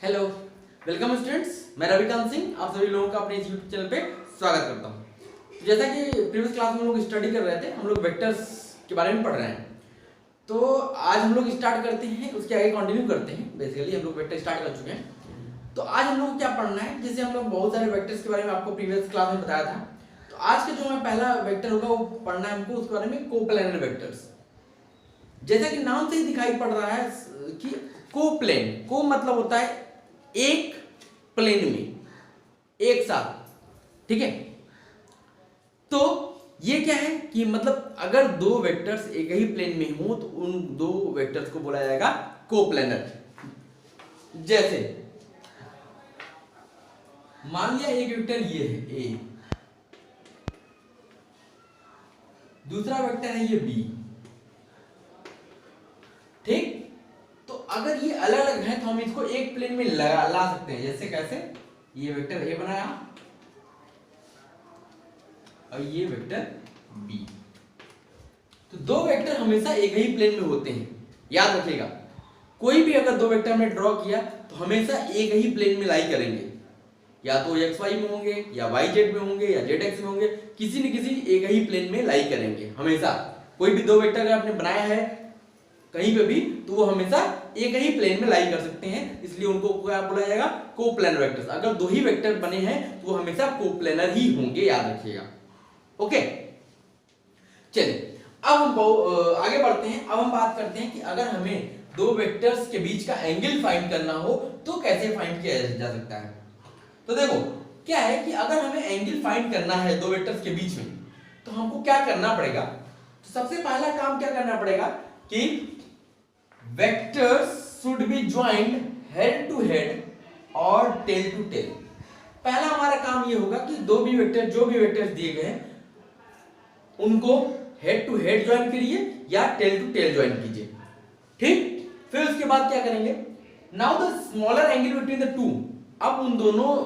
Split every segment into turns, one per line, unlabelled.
Hello, welcome students. मैं रविकांत सिंह आप सभी लोगों का अपने इस यूट्यूब चैनल पे स्वागत करता हूँ। जैसा कि प्रीवियस क्लास में हम लोग स्टडी कर रहे थे, हम लोग वेक्टर्स के बारे में पढ़ रहे हैं। तो आज हम लोग स्टार्ट करते हैं, उसके आगे कंटिन्यू करते हैं। बेसिकली हम लोग वेक्टर स्टार्ट कर चुके हैं। तो आज हम लोग को क्या पढ़ना है, जैसे हम लोग बहुत सारे वेक्टर्स के बारे में आपको प्रीवियस क्लास में बताया था। तो आज का जो हमारा पहला वेक्टर होगा वो पढ़ना है हमको, उसके बारे में कोप्लेनर वेक्टर्स। जैसा कि नाम से ही दिखाई पड़ रहा है कि कोप्लेन, को मतलब होता है एक प्लेन में एक साथ, ठीक है। तो ये क्या है कि मतलब अगर दो वेक्टर्स एक ही प्लेन में हो तो उन दो वेक्टर्स को बोला जाएगा कोप्लेनर। जैसे मान लिया एक वेक्टर ये है ए, दूसरा वेक्टर है ये बी, ठीक। तो अगर ये अलग अलग है तो हम इसको एक प्लेन में ला सकते हैं। जैसे कैसे, ये वेक्टर ए बनाया और ये वेक्टर बी। तो दो वेक्टर हमेशा एक ही प्लेन में होते हैं, याद रखिएगा। कोई भी अगर दो वेक्टर में ड्रॉ किया तो हमेशा एक ही प्लेन में लाई करेंगे, या तो एक्स वाई में होंगे या वाई जेड में होंगे या जेड एक्स में होंगे, किसी न किसी एक ही प्लेन में लाई करेंगे हमेशा। कोई भी दो वेक्टर अगर आपने बनाया है कहीं पे भी तो वो हमेशा एक ही प्लेन में लाई कर सकते हैं, इसलिए उनको क्या बोला जाएगा, कोप्लेनर वेक्टर्स। अगर दो ही वेक्टर बने हैं तो वो हमेशा कोप्लेनर ही होंगे, याद रखिएगा। ओके, चलिए अब हम आगे बढ़ते हैं। अब हम बात करते हैं कि अगर हमें दो वेक्टर्स के बीच का एंगल फाइंड करना हो तो कैसे फाइंड किया जा सकता है। तो देखो क्या है कि अगर हमें एंगल फाइंड करना है दो वेक्टर्स के बीच में तो हमको क्या करना पड़ेगा। तो सबसे पहला काम क्या करना पड़ेगा कि vectors should be joined head to head और टेल टू टेल। पहला हमारा काम ये होगा कि दो भी वेक्टर, जो भी वेक्टर्स दिए गए हैं उनको हेड टू हेड ज्वाइन करिए या टेल टू टेल ज्वाइन कीजिए, ठीक। फिर उसके बाद क्या करेंगे, now the smaller angle between the two. अब उन दोनों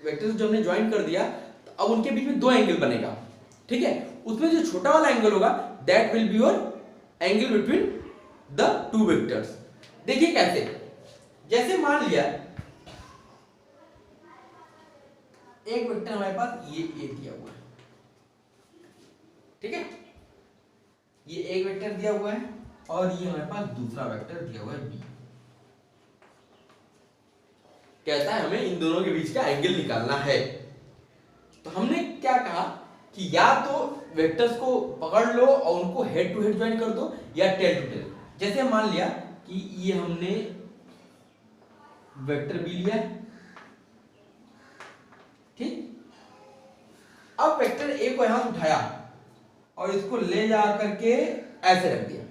वेक्टर्स जो हमने ज्वाइन कर दिया तो अब उनके बीच में दो एंगल बनेगा, ठीक है। उसमें जो छोटा वाला एंगल होगा that will be your angle between the two vectors. देखिए कैसे, जैसे मान लिया एक वेक्टर हमारे पास ये ए दिया हुआ है, ठीक है। ये एक वेक्टर दिया हुआ है और ये हमारे पास दूसरा वेक्टर दिया हुआ है बी। कहता है हमें इन दोनों के बीच का एंगल निकालना है। तो हमने क्या कहा कि या तो वेक्टर्स को पकड़ लो और उनको हेड टू हेड ज्वाइन कर दो या टेल टू टेल। जैसे मान लिया कि ये हमने वेक्टर बी लिया, ठीक। अब वेक्टर ए को यहां उठाया और इसको ले जा करके ऐसे रख दिया।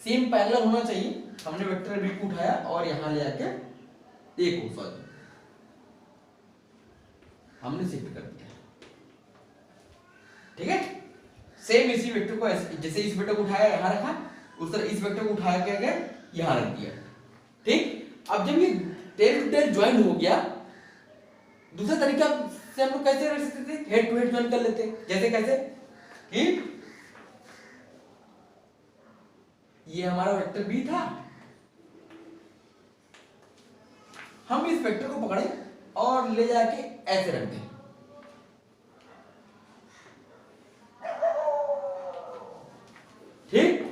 सेम पैरेलल होना चाहिए। हमने वेक्टर बी को उठाया और यहां ले जाके ए को, सॉरी, हमने शिफ्ट कर दिया, ठीक है। सेम इसी वेक्टर को जैसे इस वेक्टर को उठाया यहां रखा, उस तरह इस वेक्टर को उठाया क्या गया, यहां रख दिया, ठीक। अब जब ये टेल टू टेल ज्वाइन हो गया, दूसरा तरीका से हम लोग कैसे रख सकते थे, हेड टू हेड ज्वाइन कर लेते। जैसे कैसे कि ये हमारा वेक्टर बी था, हम इस वेक्टर को पकड़े और ले जाके ऐसे रख दें, ठीक।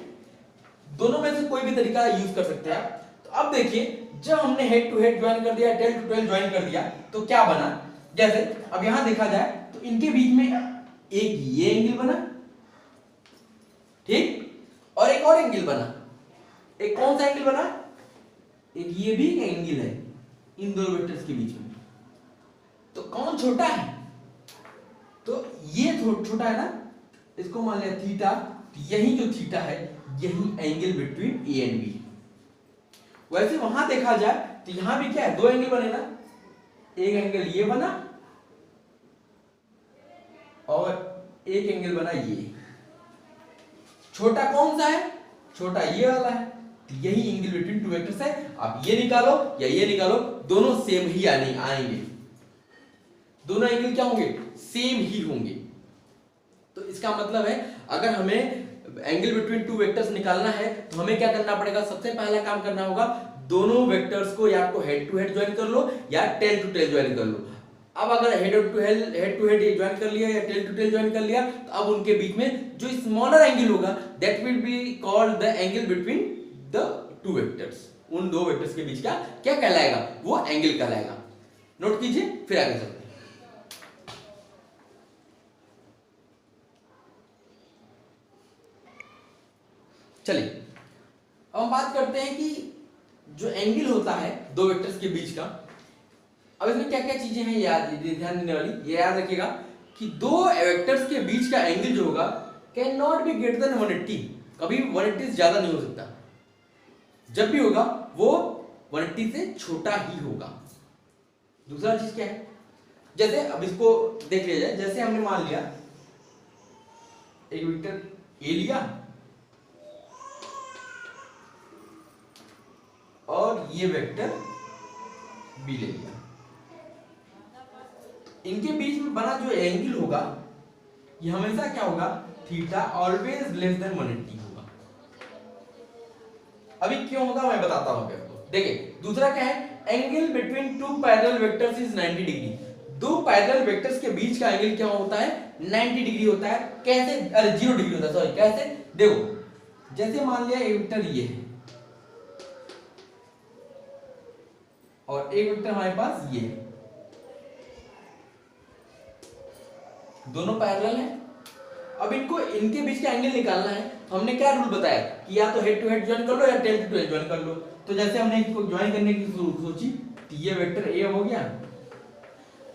दोनों में से कोई भी तरीका यूज कर सकते हैं। तो अब देखिए जब हमने हेड टू हेड ज्वाइन कर दिया, टेल टू टेल ज्वाइन कर दिया तो क्या बना। जैसे अब यहां देखा जाए तो इनके बीच में एक ये एंगल बना, ठीक, और एक और एंगल बना। एक कौन सा एंगल बना, एक ये भी एंगल है इन दो वेक्टर्स के बीच में। तो कौन छोटा है, तो ये छोटा है ना, इसको मान लिया थीटा। यही जो थीटा है यही angle between A and B. वैसे वहां देखा जाए तो यहां भी क्या है, दो एंगल बने ना, एक एंगल ये बना और एक एंगल बना ये। छोटा कौन सा है, छोटा ये वाला है। यही एंगल बिटवीन टू वेक्टर्स है। आप ये निकालो या ये निकालो, दोनों सेम ही आएंगे। दोनों एंगल क्या होंगे, सेम ही होंगे। तो इसका मतलब है अगर हमें एंगल बिटवीन टू वेक्टर्स निकालना है तो हमें क्या करना पड़ेगा, सबसे पहला काम करना होगा दोनों वेक्टर्स को या तो हेड टू हेड ज्वाइन कर लो या टेल टू टेल ज्वाइन कर लो। अब अगर हेड टू हेड ज्वाइन कर लिया या टेल टू टेल ज्वाइन कर लिया तो अब उनके बीच में जो स्मॉलर एंगल होगा that will be called the angle between the two vectors. उन दो वेक्टर्स के बीच का क्या कहलाएगा, वो एंगल कहलाएगा। नोट कीजिए, फिर आगे चलते हैं। चलिए अब हम बात करते हैं कि जो एंगल होता है दो वेक्टर्स के बीच का, अब इसमें क्या क्या चीजें हैं याद ध्यान देने वाली। ये याद रखिएगा कि दो वेक्टर्स के बीच का एंगल जो होगा can not be greater than 180। कभी 180 से ज्यादा नहीं हो सकता, जब भी होगा वो 180 से छोटा ही होगा। दूसरा चीज क्या है, जैसे अब इसको देख लिया जाए। जैसे हमने मान लिया एक वेक्टर ए लिया और ये वेक्टर बी ले लिया, इनके बीच में बना जो एंगल होगा ये हमेशा क्या होगा, थीटा ऑलवेज लेस देन 180 होगा। अभी क्यों होगा मैं बताता हूं आपको। देखिए दूसरा क्या है, angle between two parallel vectors is 90 degree. दो पैरेलल वेक्टर्स के बीच का एंगल क्या होता है, 90 डिग्री होता है। कैसे, अरे 0 डिग्री होता है, सॉरी। कैसे, देखो जैसे मान लिया एक वेक्टर ये है और एक वेक्टर हमारे पास ये है, दोनों पैरेलल हैं। अब इनको इनके बीच का एंगल निकालना है। हमने क्या रूल बताया कि या तो हेड टू हेड ज्वाइन कर लो या टेल टू टेल ज्वाइन कर लो। तो जैसे हमने इसको ज्वाइन करने की सोची तो ये वेक्टर ए हो गया।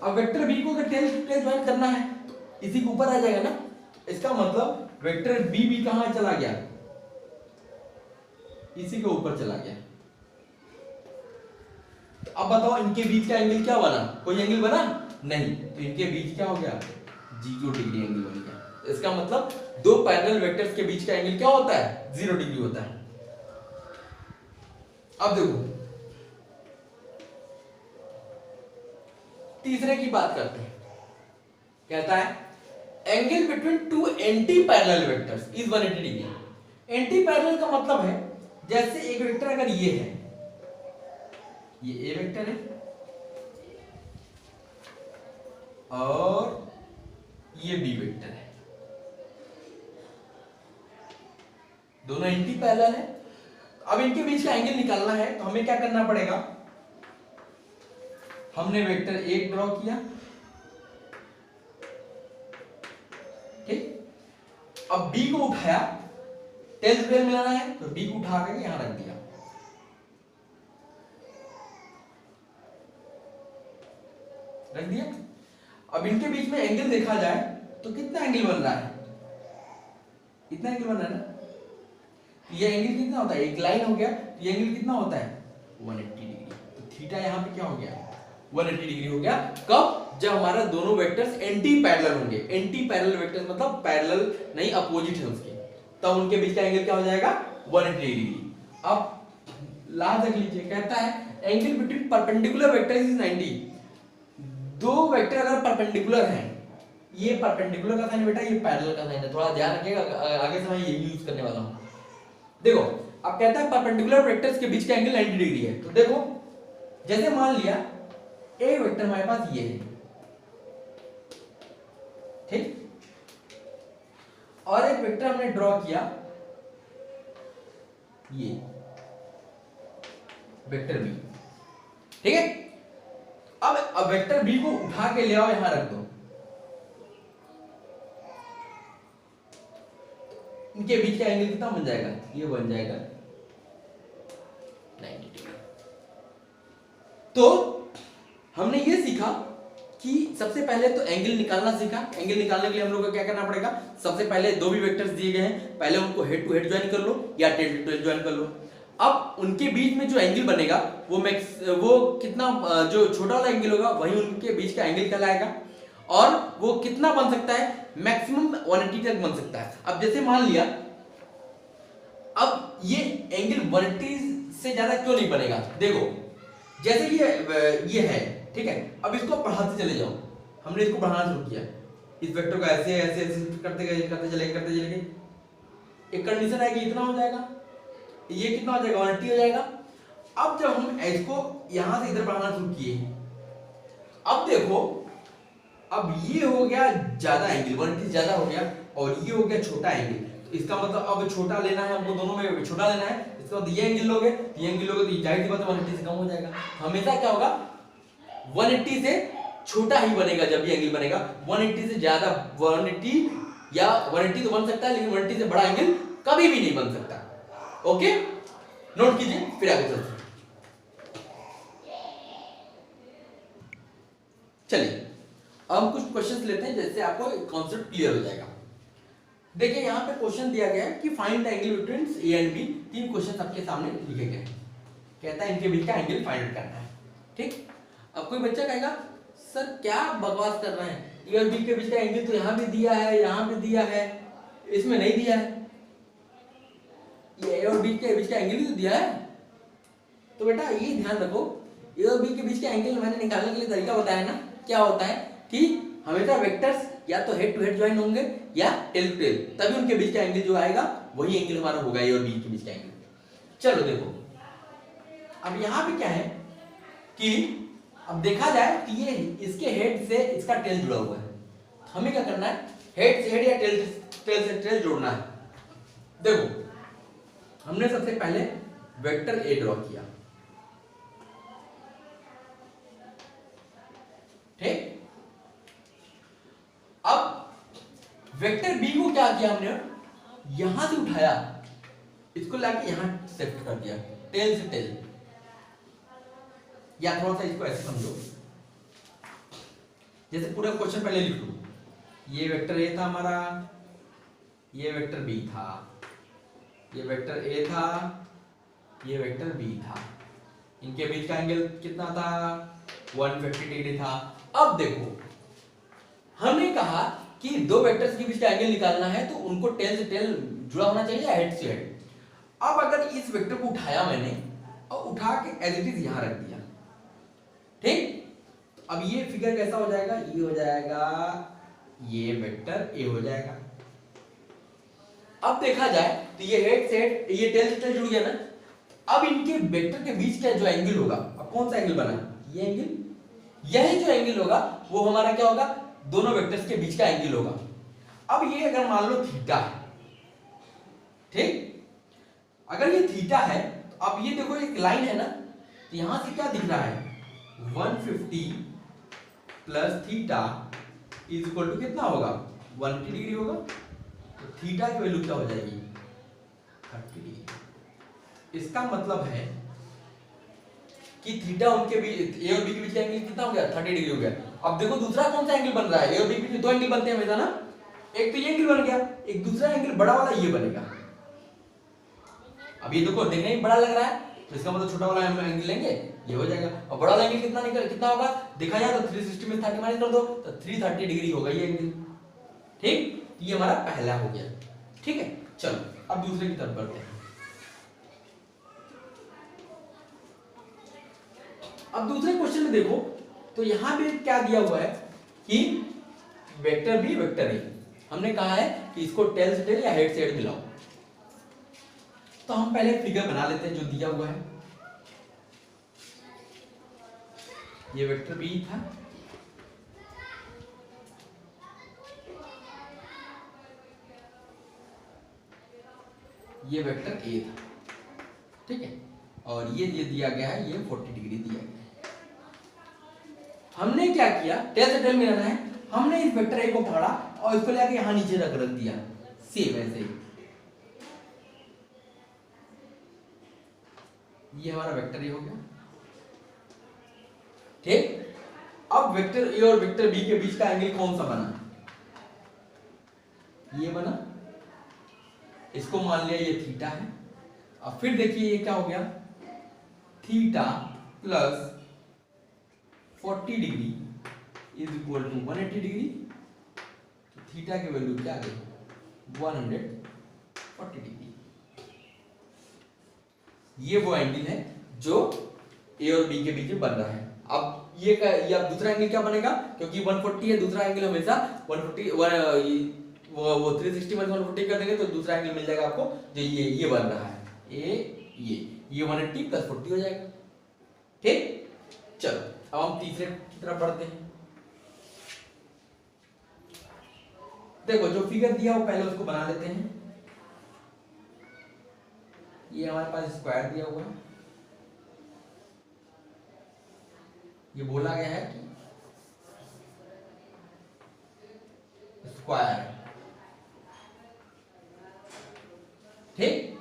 अब वेक्टर बी को अगर टेल टू टेल ज्वाइन करना है तो इसी के ऊपर आ जाएगा ना। इसका मतलब वेक्टर बी भी कहां चला गया, इसी के ऊपर चला गया। तो अब बताओ इनके बीच का एंगल क्या बना, कोई एंगल बना नहीं। तो इनके बीच क्या हो गया, 0 डिग्री एंगल बन गया। इसका मतलब दो पैरेलल वेक्टर्स के बीच का एंगल क्या होता है, 0 डिग्री होता है। अब देखो तीसरे की बात करते हैं। कहता है angle between two anti parallel vectors is 180 degree. Anti parallel का मतलब है जैसे एक वेक्टर अगर ये है, ये ए वेक्टर है और ये बी वेक्टर है, दोनों एंटी पैरेलल है। अब इनके बीच का एंगल निकालना है तो हमें क्या करना पड़ेगा, हमने वेक्टर एक ड्रॉ किया, ठीक। अब बी को उठाया, टेल टू टेल मिलाना है तो बी को उठा करके यहां रख दिया, रख दिया। अब इनके बीच में एंगल देखा जाए तो कितना एंगल बन रहा है, इतना एंगल बन रहा है ना। ये एंगल कितना होता है, एक लाइन हो गया, ये एंगल कितना होता है 180 डिग्री। तो थीटा यहाँ पे क्या हो गया 180 डिग्री हो गया। कब, जब हमारा दोनों वेक्टर्स एंटी पैरेलल होंगे। एंटी पैरेलल वेक्टर्स मतलब पैरेलल नहीं, अपोजिट है उसके, तब उनके बीच का एंगल क्या हो जाएगा 180 डिग्री। अब लास्ट देख लीजिए, कहता है angle between perpendicular vectors is 90। दो वेक्टर अगर परपेंडिकुलर हैं, ये परपेंडिकुलर का साइन है बेटा, ये पैरेलल का साइन है, थोड़ा ध्यान रखिएगा, आगे से मैं ये यूज करने वाला हूं। देखो अब कहता है परपेंडिकुलर वेक्टर्स के बीच का एंगल 90 डिग्री है। तो देखो जैसे मान लिया एक वेक्टर हमारे पास ये है, ठीक, और एक वेक्टर हमने ड्रॉ किया ये वेक्टर बी, ठीक है। अब वेक्टर बी को उठा के ले आओ, यहां रख दो, इनके बीच का एंगल कितना बन जाएगा, ये बन जाएगा 90 डिग्री। तो हमने ये सीखा कि सबसे पहले तो एंगल निकालना सीखा। एंगल निकालने के लिए हम लोग को क्या करना पड़ेगा, सबसे पहले दो भी वेक्टर्स दिए गए हैं, पहले उनको हेड टू हेड ज्वाइन कर लो या टेल टू टेल ज्वाइन कर लो। अब उनके बीच में जो एंगल बनेगा वो कितना, जो छोटा वाला एंगल होगा वही उनके बीच का एंगल कहलाएगा, और वो कितना बन सकता है, मैक्सिमम 180 तक बन सकता है। अब जैसे मान लिया, अब ये एंगल 180 से ज्यादा क्यों नहीं बनेगा, देखो जैसे ये है, ठीक है। अब इसको बढ़ाते चले जाओ, हमने इसको बढ़ाना शुरू किया, इस वेक्टर को ऐसे ऐसे ऐसे करते चलेंगे। एक कंडीशन है कि इतना हो जाएगा, ये कितना हो जाएगा 180 हो जाएगा। अब जब हम इसको यहां से इधर बढ़ाना शुरू किए, अब देखो, अब ये हो गया ज्यादा एंगल, 180 ज्यादा हो गया, और ये हो गया छोटा एंगल। तो इसका मतलब अब छोटा लेना है हमको, दोनों में छोटा लेना है। इसका मतलब ये एंगल लोगे, तो ये एंगल लोगे तो जाहिर सी बात है 180 से कम हो जाएगा। हमेशा क्या होगा, 180 से छोटा ही बनेगा जब ये एंगल बनेगा। 180 से ज्यादा, 180 या 180 तो बन सकता है, लेकिन 180 से बड़ा एंगल कभी भी नहीं बन सकता। ओके, नोट कीजिए, फिर आगे चलते हैं। चलिए अब हम कुछ क्वेश्चंस लेते हैं, जैसे आपको कॉन्सेप्ट क्लियर हो जाएगा। देखिए यहाँ पे क्वेश्चन दिया गया है कि find the angle between A and B. 3 question आपके सामने लिखे गए हैं, कहता है इनके बीच का एंगल फाइंड करना है। ठीक, अब कोई बच्चा कहेगा सर क्या बकवास कर रहे हैं, ए और बी के बीच का एंगल तो यहाँ भी दिया है, यहाँ भी दिया है, इसमें नहीं दिया है। ये ए और बी के बीच का एंगल ही तो दिया है। तो बेटा ये ध्यान रखो, ए और बी के बीच का एंगल मैंने निकालने के लिए तरीका बताया ना, क्या होता है कि हमेशा वेक्टर्स या तो हेड टू हेड ज्वाइन होंगे या टेल टू टेल, तभी उनके बीच का एंगल जो आएगा वही एंगल हमारा होगा ए और बी के बीच का एंगल। चलो देखो, अब यहाँ पे क्या है कि अब देखा जाए कि ये इसके हेड से इसका टेल जुड़ा हुआ है, हमें क्या करना है, हेड से हेड या टेल से टेल जोड़ना है। देखो हमने सबसे पहले वेक्टर ए ड्रॉ किया, ठीक। अब वेक्टर बी को क्या किया हमने, यहां से उठाया, इसको लाके यहां शिफ्ट कर दिया, टेल से टेल। या थोड़ा सा इसको ऐसे समझो, जैसे पूरा क्वेश्चन पहले लिख लो, ये वेक्टर ए था हमारा, ये वेक्टर बी था, ये वेक्टर ए था, ये वेक्टर बी था, इनके बीच का एंगल कितना था, 150 डिग्री था। अब देखो हमने कहा कि दो वेक्टर्स के बीच का एंगल निकालना है तो उनको टेल से टेल जुड़ा होना चाहिए या हेड से हेड। अब अगर इस वेक्टर को उठाया मैंने और उठा के एज इट इज यहां रख दिया, ठीक, अब ये फिगर कैसा हो जाएगा, ये हो जाएगा, ये वेक्टर ए हो जाएगा। अब देखा जाए तो ये हेड से हेड, ये टेल से टेल जुड़ गया ना। अब इनके वेक्टर के बीच का जो एंगल होगा, अब कौन सा एंगल बना, ये एंगल, यही जो एंगल होगा वो हमारा क्या होगा, दोनों वेक्टर्स के बीच का एंगल होगा। अब ये अगर मान लो थीटा है, ठीक, अगर ये थीटा है तो अब ये देखो एक लाइन है ना, तो यहां से क्या दिख रहा है, 150 plus theta is equal to कितना होगा, 180 डिग्री होगा। तो थीटा की वैल्यू क्या हो जाएगी, 30 डिग्री। इसका मतलब है कि थीटा उनके बीच, ए और बी के बीच का एंगल कितना हो गया, 30 डिग्री हो गया। अब देखो दूसरा कौन सा एंगल बन रहा है, ए और बी के बीच दो एंगल बनते हैं हमेशा ना, एक तो ये एंगल बन गया, एक दूसरा एंगल बड़ा वाला ये बनेगा। अब ये देखो देखने में बड़ा लग रहा है, तो इसका मतलब छोटा वाला एंगल लेंगे, ये हो जाएगा। और बड़ा वाला एंगल कितना होगा, देखा जाए तो 360 में 30 माइनस कर दो तो 330 डिग्री होगा ये एंगल, ठीक। ये हमारा पहला हो गया, ठीक है। चलो अब दूसरे की तरफ बढ़ते हैं। अब दूसरे क्वेश्चन में देखो तो यहां भी क्या दिया हुआ है कि वेक्टर बी वेक्टर ए, हमने कहा है कि इसको टेल से टेल या हेड से हेड मिलाओ। तो हम पहले फिगर बना लेते हैं जो दिया हुआ है। ये वेक्टर बी था, ये वेक्टर ए था, ठीक है, और ये दिया गया है, ये 40 डिग्री दिया गया है। हमने क्या किया, टेल से टेल मिलाना है, हमने इस वेक्टर ए को पकड़ा और इसको लेके यहां नीचे रख दिया, सेम ऐसे ही। ये हमारा वेक्टर ए हो गया, ठीक। अब वेक्टर ए और वेक्टर बी के बीच का एंगल कौन सा बना, ये बना, इसको मान लिया ये थीटा है। अब फिर देखिए ये क्या हो गया, theta plus 40 degree is equal to 180 degree. Theta की वैल्यू क्या आ गई, 140 डिग्री। ये वो एंगल है जो ए और बी के बीच में बन रहा है। अब ये अब दूसरा एंगल क्या बनेगा, क्योंकि 140 है, दूसरा एंगल हमेशा 140 वो 360 में 140 कर देंगे तो दूसरा एंगल मिल जाएगा आपको, जो ये बन रहा है, ये ये 180 प्लस 40 हो जाएगा। ठीक, चलो अब हम तीसरे की तरफ बढ़ते हैं। देखो जो फिगर दिया वो पहले उसको बना लेते हैं। ये हमारे पास स्क्वायर दिया हुआ है, ये बोला गया है कि स्क्वायर। ठीक,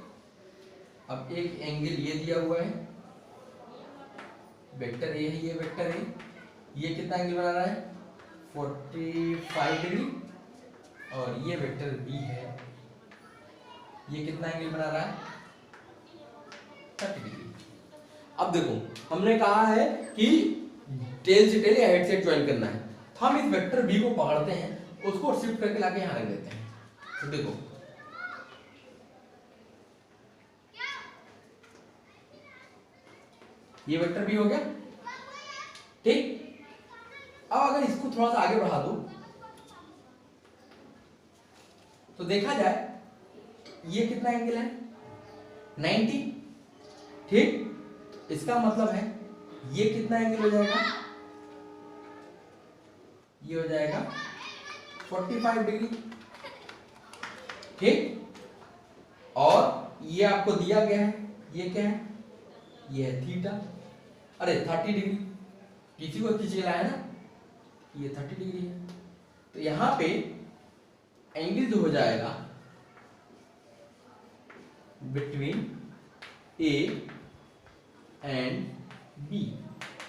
अब एक एंगल ये दिया हुआ है, वेक्टर ए है, ये वेक्टर ए, ये कितना एंगल बना रहा है 45 डिग्री, और ये वेक्टर बी है, ये कितना एंगल बना रहा है 30 डिग्री। अब देखो हमने कहा है कि टेल से टेल या हेड से हेड ज्वाइन करना है, तो हम इस वेक्टर बी को पकड़ते हैं, उसको शिफ्ट करके लाके यहां रख देते हैं। तो देखो ये वेक्टर बी हो गया। ठीक, अब अगर इसको थोड़ा सा आगे बढ़ा दो तो देखा जाए ये कितना एंगल है 90। ठीक, इसका मतलब है ये कितना एंगल हो जाएगा, ये हो जाएगा 45 डिग्री। ठीक, और ये आपको दिया गया है, ये क्या है, ये है थीटा, अरे 30 डिग्री, किसी को खींच के लाया ना, ये 30 डिग्री है। तो यहां पे एंगल जो हो जाएगा बिटवीन ए एंड बी,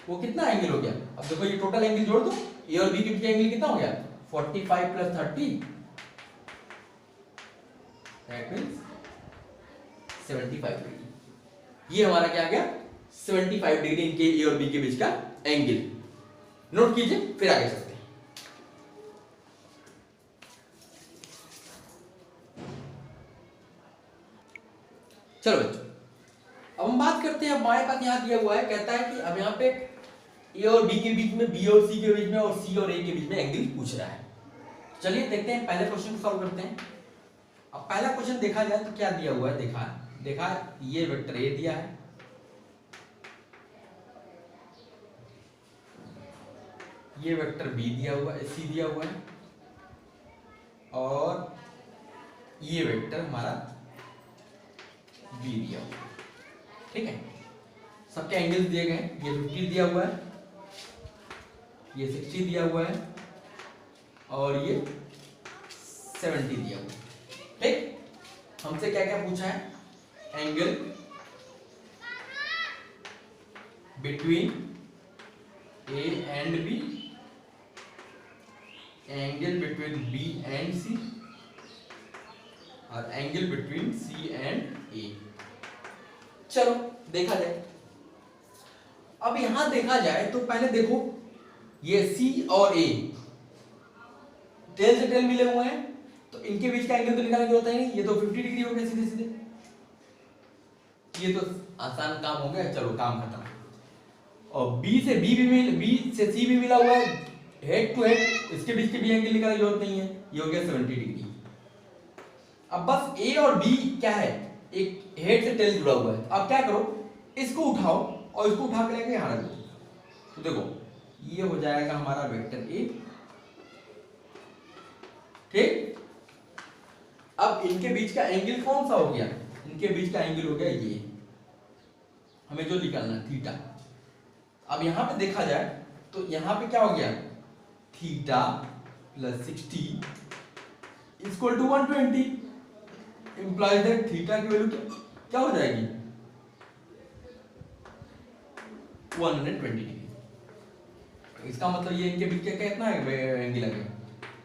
वो कितना एंगल हो गया। अब देखो ये टोटल एंगल जोड़ दो, ए और बी के बीच का एंगल कितना हो गया 45 प्लस 30, दैट मींस 75 डिग्री। ये हमारा क्या आ गया 75 डिग्री इनके ए और बी के बीच का एंगल। नोट कीजिए, फिर आगे चलते हैं। चलो बच्चों, अब हम बात करते हैं। हमारे पास यहां दिया हुआ है, कहता है कि अब यहां पे ए और बी के बीच में, बी और सी के बीच में, और सी और ए के बीच में एंगल पूछ रहा है। चलिए देखते हैं, पहले क्वेश्चन को सॉल्व करते हैं। अब पहला क्वेश्चन देखा जाए तो क्या दिया हुआ है, देखा ये वेक्टर ए दिया है, ये वेक्टर बी दिया हुआ है, सी दिया हुआ है, और ये वेक्टर हमारा बी दिया हुआ है। ठीक है, सबके एंगल्स दिए गए हैं, ये 50 दिया हुआ है, ये 60 दिया हुआ है, और ये 70 दिया हुआ है। ठीक, हमसे क्या क्या पूछा है, angle between A and B, angle between B and C, और angle between C and A. चलो देखा जाए। अब यहां देखा जाए तो पहले देखो ये सी और ए टेल से टेल मिले हुए हैं, तो इनके बीच का एंगल तो निकालने की होता ही नहीं, ये तो 50 डिग्री हो गया सीधे सीधे, ये तो आसान काम हो गया। चलो काम खत्म। और बी से सी भी मिला हुआ है, हेड टू हेड, इसके बीच के भी एंगल निकालने की जरूरत नहीं है, ये हो गया 70 डिग्री। अब बस ए और बी क्या है, एक हेड से टेल जुड़ा हुआ है। अब क्या करो, इसको उठाओ और इसको उठा के लेके यहां रख दो, तो देखो ये हो जाएगा हमारा वेक्टर ए। ठीक, अब इनके बीच का एंगल कौन सा हो गया, इनके बीच का एंगल हो गया ये, हमें जो निकालना है थीटा। अब यहां पे देखा जाए तो यहां पे क्या हो गया, theta plus 60 equal to 120, implies that theta की वैल्यू क्या हो जाएगी 120 डिग्री। इसका मतलब ये इनके बीच का कितना एंगल है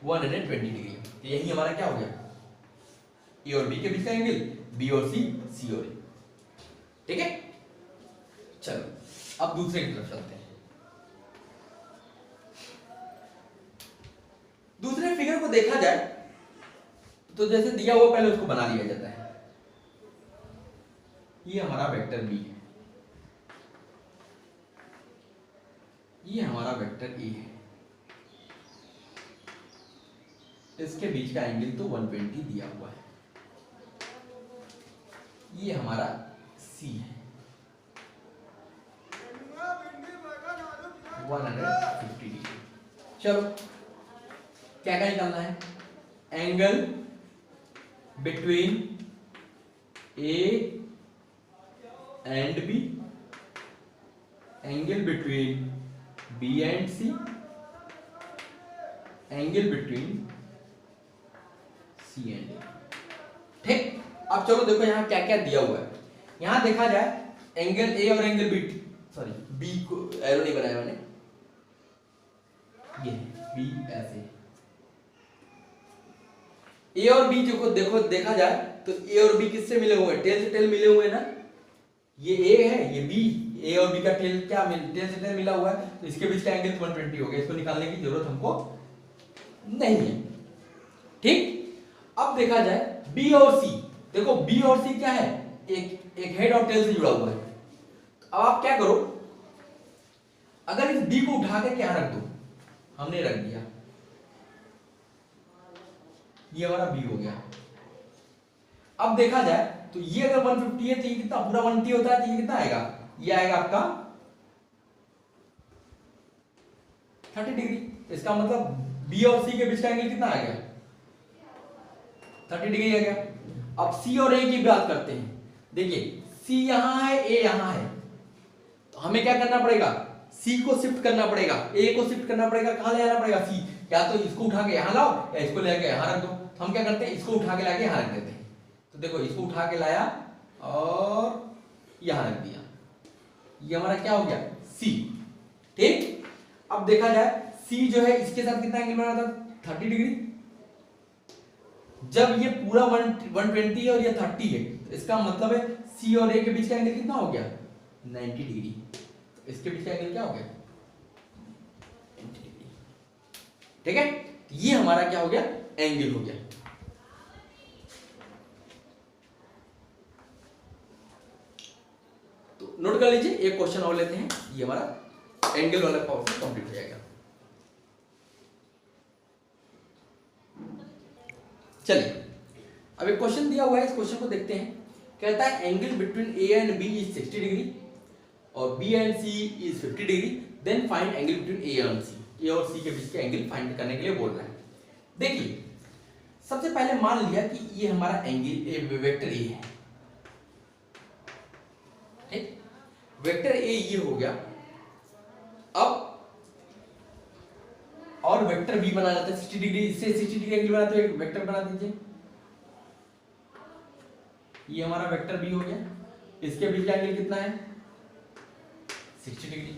120 डिग्री। तो यही हमारा क्या हो गया, ए और बी के बीच का एंगल, बी और सी, सी और ए। ठीक है, चलो अब दूसरे की तरफ चलते हैं। दूसरे फिगर को देखा जाए तो जैसे दिया हुआ पहले उसको बना लिया जाता है। ये हमारा वेक्टर बी है, ये हमारा वेक्टर ए है, इसके बीच का एंगल तो 120 दिया हुआ है, ये हमारा सी है, 150 डिग्री। चलो क्या क्या निकालना है, angle between A and B, angle between B and C, angle between C and A. ठीक, अब चलो देखो यहां क्या क्या दिया हुआ है। यहां देखा जाए एंगल ए और एंगल बी, सॉरी बी को एरो नहीं बनाया मैंने, ये बी ऐसे, ए और बी जो को देखो देखा जाए तो ए और बी किससे मिले हुए हैं, टेल से टेल मिले हुए हैं ना। ये ए है, ये बी, ए और बी का टेल क्या टेल से टेल मिला हुआ है, तो इसके बीच का एंगल 120 हो गया। इसको निकालने की जरूरत हमको नहीं है। ठीक, अब देखा जाए बी और सी, देखो बी और सी क्या है, एक हेड और टेल से जुड़ा हुआ है। अब आप क्या करो, अगर इस बी को उठा के क्या रख दो, हमने रख दिया, ये हमारा बी हो गया। अब देखा जाए तो ये अगर 150 है तो ये कितना पूरा 180 होता है, तो ये कितना आएगा, ये आएगा आपका 30 डिग्री। इसका मतलब बी और सी के बीच का एंगल कितना आ गया, 30 डिग्री आ गया। अब सी और ए की बात करते हैं। देखिए सी यहां है, ए यहां है, तो हमें क्या करना पड़ेगा, सी को शिफ्ट करना पड़ेगा, ए को शिफ्ट करना पड़ेगा, कहां ले जाना पड़ेगा, सी, या तो इसको उठा के यहां लाओ या इसको लेके यहां रख दो। तो हम क्या करते हैं, इसको उठा के लाके यहां रख देते हैं। तो देखो इसको उठा के लाया और यहां रख दिया, ये हमारा क्या हो गया, सी। ठीक, अब देखा जाए सी जो है इसके साथ कितना एंगल बना था, 30 डिग्री। जब ये पूरा 120 है और ये 30 है, तो इसका मतलब है सी और ए के बीच का एंगल कितना हो गया, 90 डिग्री। तो इसके बीच का एंगल क्या हो गया, 90 डिग्री। ठीक है, ये हमारा क्या हो गया, एंगल हो गया। तो नोट कर लीजिए, एक क्वेश्चन और लेते हैं, ये हमारा एंगल वाला पोर्शन कंप्लीट हो जाएगा। चलिए अब एक क्वेश्चन दिया हुआ है, इस क्वेश्चन को देखते हैं। कहता है angle between A and B is 60 degree और B and C is 50 degree, then find angle between A and C. A और सी के बीच के एंगल फाइंड करने के लिए बोल रहा है। देखिए सबसे पहले मान लिया कि ये हमारा एंगल वेक्टर ए है। ठीक, वेक्टर ए ये हो गया। अब और वेक्टर बी बना जाता है 60 डिग्री, इससे 60 डिग्री एंगल बनाते हुए वेक्टर बना दीजिए। ये हमारा वेक्टर बी हो गया, इसके बीच का एंगल कितना है, 60 डिग्री।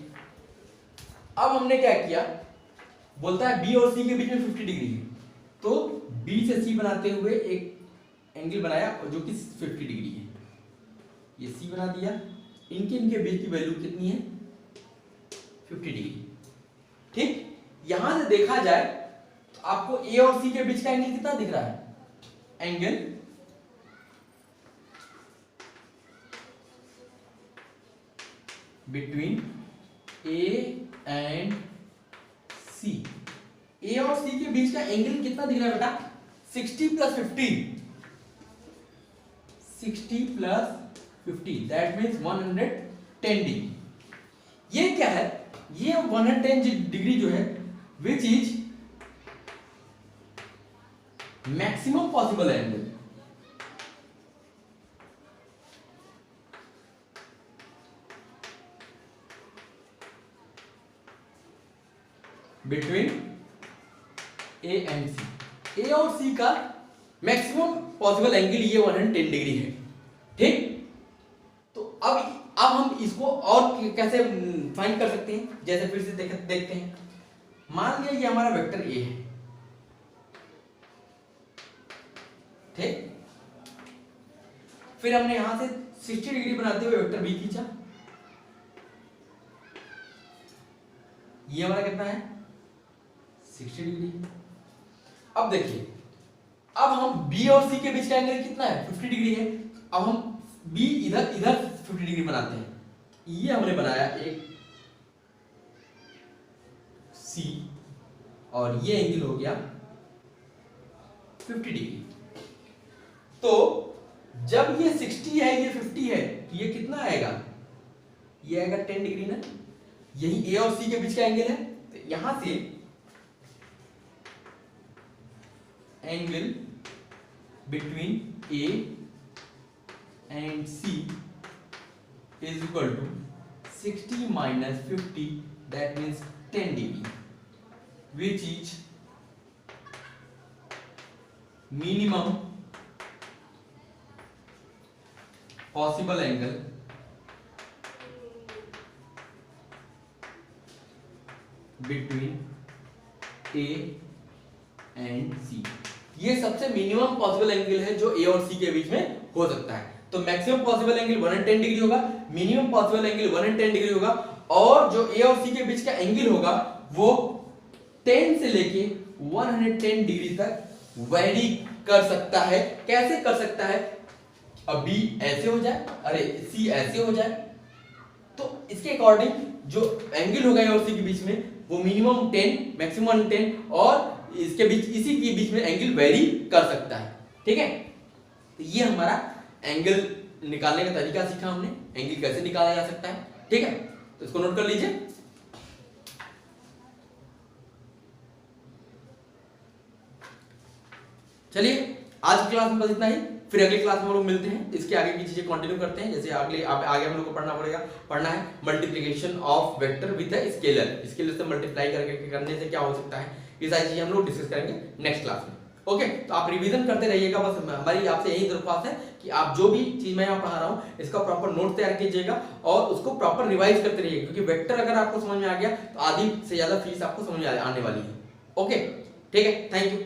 अब हमने क्या किया, बोलता है बी और सी के बीच में 50 डिग्री है, तो बी से सी बनाते हुए एक एंगल बनाया जो कि 50 डिग्री है। ये सी बना दिया, इनके बीच की वैल्यू कितनी है, 50 डिग्री। ठीक, यहां से देखा जाए तो आपको ए और सी के बीच का एंगल कितना दिख रहा है, angle between A and C. A और सी के बीच का एंगल कितना दिख रहा है बेटा, 60 plus 50, 60 plus 50 that means 110 degree. ये क्या है, ये 110 डिग्री जो है which is maximum possible angle. Between A and C, A और सी का मैक्सिमम पॉसिबल एंगल ये 110 डिग्री है। ठीक, तो अब हम इसको और कैसे फाइंड कर सकते हैं, जैसे फिर से देखते हैं। मान लिया ये हमारा वेक्टर ए है। ठीक, फिर हमने यहां से 60 डिग्री बनाते हुए वेक्टर बी खींचा, ये हमारा कितना है, 60 डिग्री। अब देखिए, अब हम बी और सी के बीच का एंगल कितना है, 50 डिग्री है। अब हम बी इधर 50 डिग्री बनाते हैं। ये हमने बनाया एक सी और ये एंगल हो गया 50 डिग्री। तो जब ये 60 है ये 50 है, तो ये कितना आएगा, ये आएगा 10 डिग्री ना। यही ए और सी के बीच का एंगल है, तो यहां से angle between A and C is equal to 60 minus 50, that means 10 degree, which is minimum possible angle between A and C। ये सबसे मिनिमम पॉसिबल एंगल है जो ए और सी के बीच में हो सकता है। तो मैक्सिमम पॉसिबल एंगल 110 डिग्री होगा, मिनिमम पॉसिबल एंगल 110 डिग्री होगा, और जो ए और सी के बीच का एंगल होगा वो 10 से लेके 110 डिग्री तक वेरी कर सकता है। कैसे कर सकता है? अब बी ऐसे हो जाए, अरे सी ऐसे हो जाए, तो इसके अकॉर्डिंग जो एंगल होगा ए और सी के बीच में वो मिनिमम 10 मैक्सिमम 10 और इसके बीच इसी के बीच में एंगल वेरी कर सकता है। ठीक है, तो ये हमारा एंगल निकालने का तरीका सीखा हमने, एंगल कैसे निकाला जा सकता है। ठीक है, तो इसको नोट कर लीजिए। चलिए आज की क्लास में बस इतना ही, फिर अगली क्लास में हम लोग मिलते हैं, इसके आगे की चीजें कंटिन्यू करते हैं। जैसे आगे हम लोग को पढ़ना है multiplication of vector with a scalar, scalar से मल्टीप्लाई करने से क्या हो सकता है, ये सारी चीजें हम लोग डिस्कस करेंगे नेक्स्ट क्लास में। ओके, तो आप रिवीजन करते रहिएगा, बस हमारी आपसे यही दरख्वास्त है कि आप जो भी चीज मैं यहाँ पढ़ा रहा हूँ इसका प्रॉपर नोट तैयार कीजिएगा और उसको प्रॉपर रिवाइज करते रहिएगा, क्योंकि वेक्टर अगर आपको समझ में आ गया तो आधी से ज्यादा फीस आपको समझ में आने वाली है। ओके, ठीक है, थैंक यू।